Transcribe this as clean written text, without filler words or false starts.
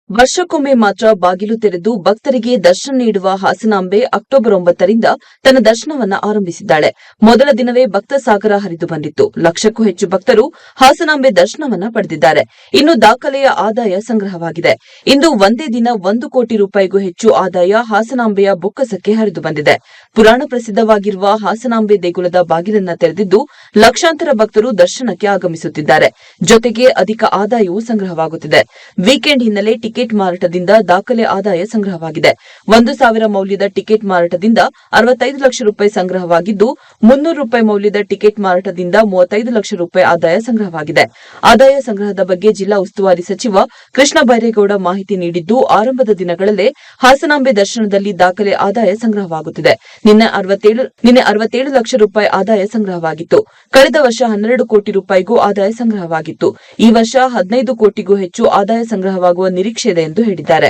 ವರ್ಷಕ್ಕೊಮ್ಮೆ ಮಾತ್ರ ಬಾಗಿಲು ತೆರೆದು ಭಕ್ತರಿಗೆ ದರ್ಶನ ನೀಡುವ ಹಾಸನಾಂಬೆ ಅಕ್ಟೋಬರ್ 9ರಿಂದ ತನ್ನ ದರ್ಶನವನ್ನ ಆರಂಭಿಸಿದ್ದಾಳೆ. ಮೊದಲ ದಿನವೇ ಭಕ್ತ ಸಾಗರ ಹರಿದು ಬಂದಿತ್ತು. ಲಕ್ಷಕ್ಕೂ ಹೆಚ್ಚು ಭಕ್ತರು ಹಾಸನಾಂಬೆ ದರ್ಶನವನ್ನ ಪಡೆದಿದ್ದಾರೆ. ಇನ್ನು ದಾಖಲೆಯ ಆದಾಯ ಸಂಗ್ರಹವಾಗಿದೆ. ಇಂದು ಒಂದೇ ದಿನ 1 ಕೋಟಿ ರೂಪಾಯಿಗೂ ಹೆಚ್ಚು ಆದಾಯ ಹಾಸನಾಂಬೆಯ ಬೊಕ್ಕಸಕ್ಕೆ ಹರಿದು ಬಂದಿದೆ. ಪುರಾಣ ಪ್ರಸಿದ್ದವಾಗಿರುವ ಹಾಸನಾಂಬೆ ದೇಗುಲದ ಬಾಗಿಲನ್ನ ತೆರೆದಿದ್ದು ಲಕ್ಷಾಂತರ ಭಕ್ತರು ದರ್ಶನಕ್ಕೆ ಆಗಮಿಸುತ್ತಿದ್ದಾರೆ. ಜೊತೆಗೆ ಅಧಿಕ ಆದಾಯವೂ ಸಂಗ್ರಹವಾಗುತ್ತಿದೆ. ವೀಕೆಂಡ್ ಹಿನ್ನೆಲೆ ಟಿಕೆಟ್ ಮಾರಾಟದಿಂದ ದಾಖಲೆ ಆದಾಯ ಸಂಗ್ರಹವಾಗಿದೆ. 1,000 ಮೌಲ್ಯದ ಟಿಕೆಟ್ ಮಾರಾಟದಿಂದ 65 ಲಕ್ಷ ರೂಪಾಯಿ ಸಂಗ್ರಹವಾಗಿದ್ದು, 300 ರೂಪಾಯಿ ಮೌಲ್ಯದ ಟಿಕೆಟ್ ಮಾರಾಟದಿಂದ 35 ಲಕ್ಷ ರೂಪಾಯಿ ಆದಾಯ ಸಂಗ್ರಹವಾಗಿದೆ. ಆದಾಯ ಸಂಗ್ರಹದ ಬಗ್ಗೆ ಜಿಲ್ಲಾ ಉಸ್ತುವಾರಿ ಸಚಿವ ಕೃಷ್ಣ ಬೈರೇಗೌಡ ಮಾಹಿತಿ ನೀಡಿದ್ದು, ಆರಂಭದ ದಿನಗಳಲ್ಲೇ ಹಾಸನಾಂಬೆ ದರ್ಶನದಲ್ಲಿ ದಾಖಲೆ ಆದಾಯ ಸಂಗ್ರಹವಾಗುತ್ತಿದೆ. ನಿನ್ನೆ 67 ಲಕ್ಷ ರೂಪಾಯಿ ಆದಾಯ ಸಂಗ್ರಹವಾಗಿತ್ತು. ಕಳೆದ ವರ್ಷ 12 ಕೋಟಿ ರೂಪಾಯಿಗೂ ಆದಾಯ ಸಂಗ್ರಹವಾಗಿತ್ತು. ಈ ವರ್ಷ 15 ಕೋಟಿಗೂ ಹೆಚ್ಚು ಆದಾಯ ಸಂಗ್ರಹವಾಗುವ ನಿರೀಕ್ಷೆ ಇದೆ ಎಂದು ಹೇಳಿದ್ದಾರೆ.